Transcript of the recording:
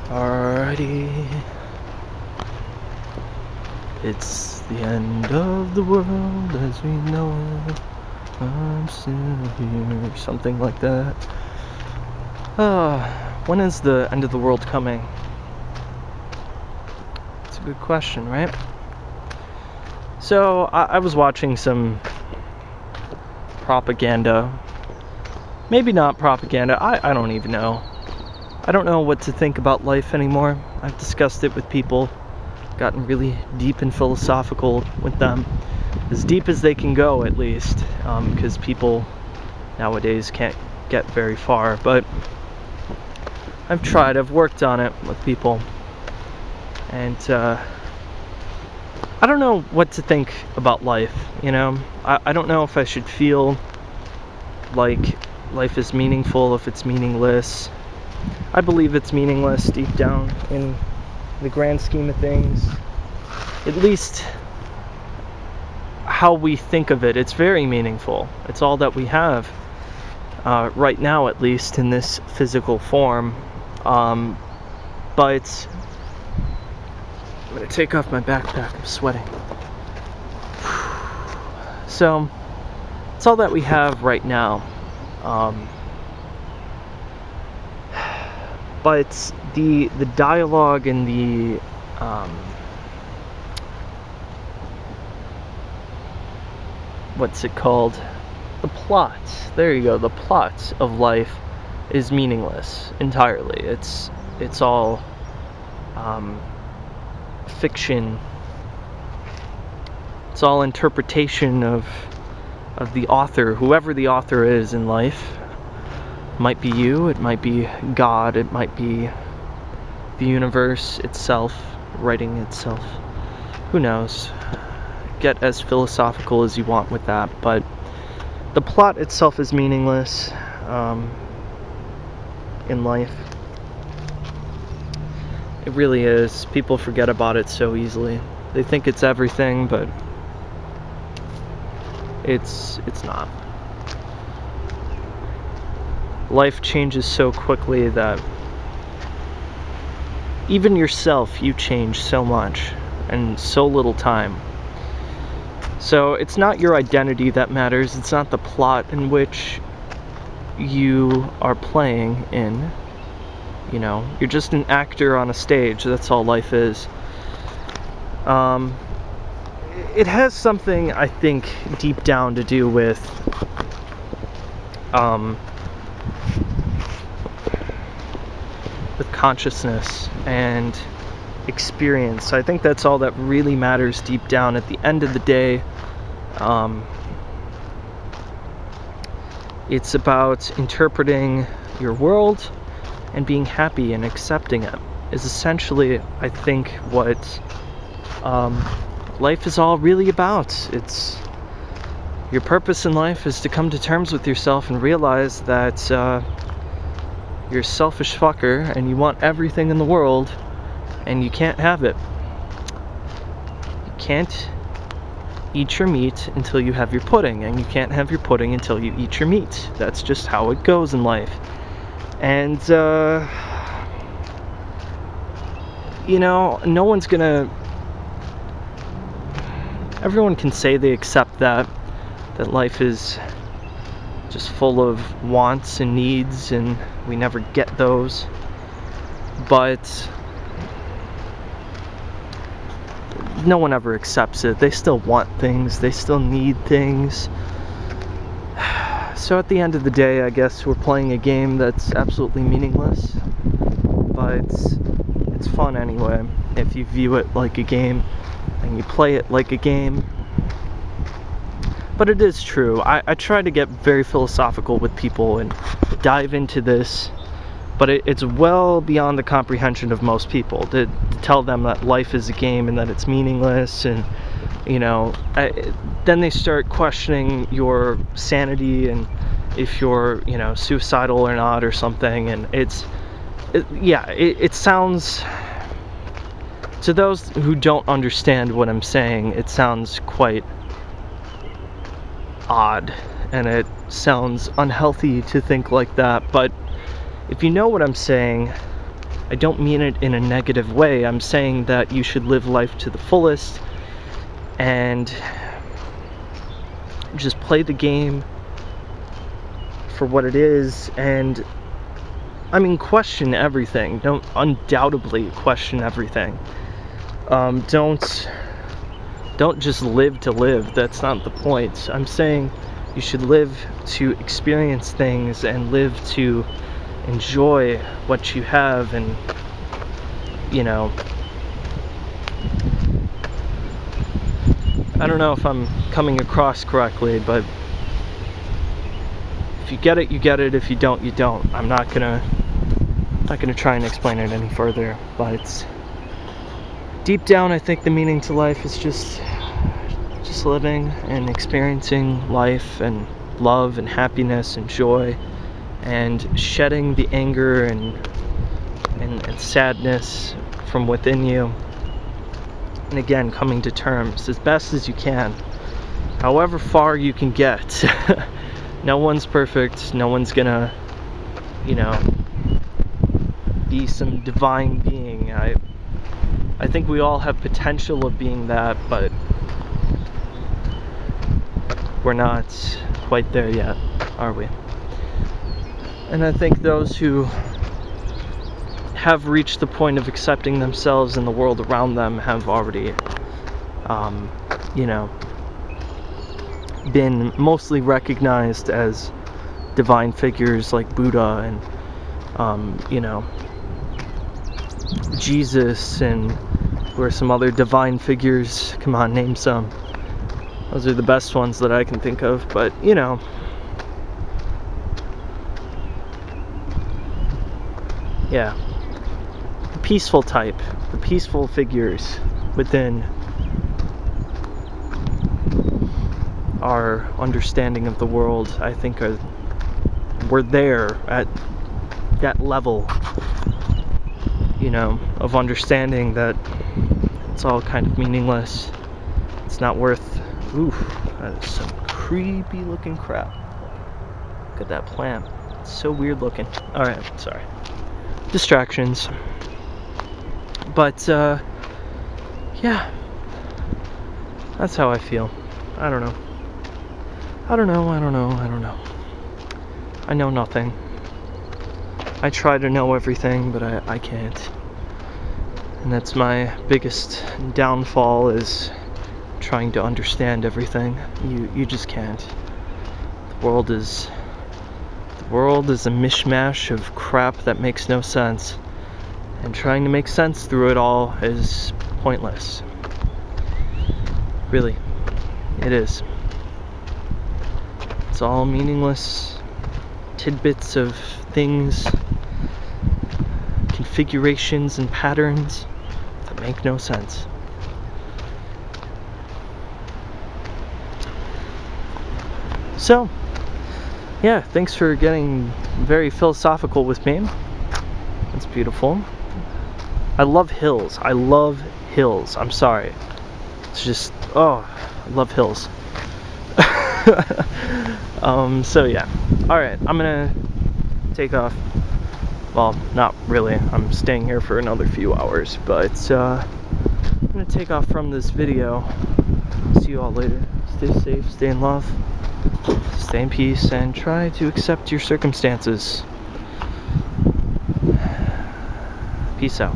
Alrighty. It's the end of the world as we know it. I'm still here. Something like that. When is the end of the world coming? It's a good question, right? So, I was watching some propaganda. Maybe not propaganda. I don't even know. I don't know what to think about life anymore. I've discussed it with people, gotten really deep and philosophical with them, as deep as they can go at least, because people nowadays can't get very far, but I've worked on it with people, and I don't know what to think about life, you know? I don't know if I should feel like life is meaningful, if it's meaningless. I believe it's meaningless deep down in the grand scheme of things. At least how we think of it, it's very meaningful. It's all that we have right now, at least in this physical form. But I'm gonna take off my backpack, I'm sweating. So it's all that we have right now. But the dialogue and the what's it called? The plot. There you go. The plot of life is meaningless entirely. It's all fiction. It's all interpretation of the author, whoever the author is in life. It might be you, it might be God, it might be the universe itself, writing itself. Who knows? Get as philosophical as you want with that, but the plot itself is meaningless in life. It really is. People forget about it so easily. They think it's everything, but it's not. Life changes so quickly that even yourself, you change so much in so little time. So it's not your identity that matters, it's not the plot in which you are playing in. You know, you're just an actor on a stage, that's all life is. It has something, I think, deep down to do with consciousness and experience. I think that's all that really matters deep down. At the end of the day, it's about interpreting your world and being happy and accepting it is essentially, I think, what life is all really about. It's your purpose in life is to come to terms with yourself and realize that you're a selfish fucker and you want everything in the world and you can't have it. You can't eat your meat until you have your pudding, and you can't have your pudding until you eat your meat. That's just how it goes in life. And you know, no one's gonna, everyone can say they accept that life is just full of wants and needs and we never get those, but no one ever accepts it. They still want things, they still need things. So at the end of the day, I guess we're playing a game that's absolutely meaningless, but it's fun anyway if you view it like a game and you play it like a game. But it is true. I try to get very philosophical with people and dive into this, but it's well beyond the comprehension of most people to tell them that life is a game and that it's meaningless, and you know, then they start questioning your sanity and if you're, you know, suicidal or not or something, and it sounds, to those who don't understand what I'm saying, it sounds quite odd and it sounds unhealthy to think like that, but if you know what I'm saying, I don't mean it in a negative way. I'm saying that you should live life to the fullest and just play the game for what it is, and I mean, question everything. Don't undoubtedly question everything. Don't just live to live. That's not the point. I'm saying you should live to experience things and live to enjoy what you have, and you know, I don't know if I'm coming across correctly, but if you get it, you get it. If you don't, you don't. I'm not gonna try and explain it any further, but deep down, I think the meaning to life is just living and experiencing life and love and happiness and joy, and shedding the anger and sadness from within you, and again, coming to terms as best as you can, however far you can get. No one's perfect. No one's gonna, be some divine being. I think we all have potential of being that, but we're not quite there yet, are we? And I think those who have reached the point of accepting themselves and the world around them have already, been mostly recognized as divine figures like Buddha and, Jesus, and who are some other divine figures. Come on, name some. Those are the best ones that I can think of, but, yeah. The peaceful type, the peaceful figures within our understanding of the world, I think we're there at that level, of understanding that it's all kind of meaningless. It's not worth. Oof, that is some creepy looking crap. Look at that plant. It's so weird looking. Alright, sorry. Distractions. But, yeah. That's how I feel. I don't know. I don't know. I know nothing. I try to know everything, but I can't. And that's my biggest downfall, is trying to understand everything. You just can't. The world is a mishmash of crap that makes no sense. And trying to make sense through it all is pointless. Really. It is. It's all meaningless tidbits of things, configurations and patterns that make no sense. So, yeah, thanks for getting very philosophical with me. It's beautiful. I love hills. I'm sorry. It's just, I love hills. So yeah. Alright, I'm gonna take off. Well, not really. I'm staying here for another few hours, but I'm gonna take off from this video. See you all later. Stay safe, stay in love, stay in peace, and try to accept your circumstances. Peace out.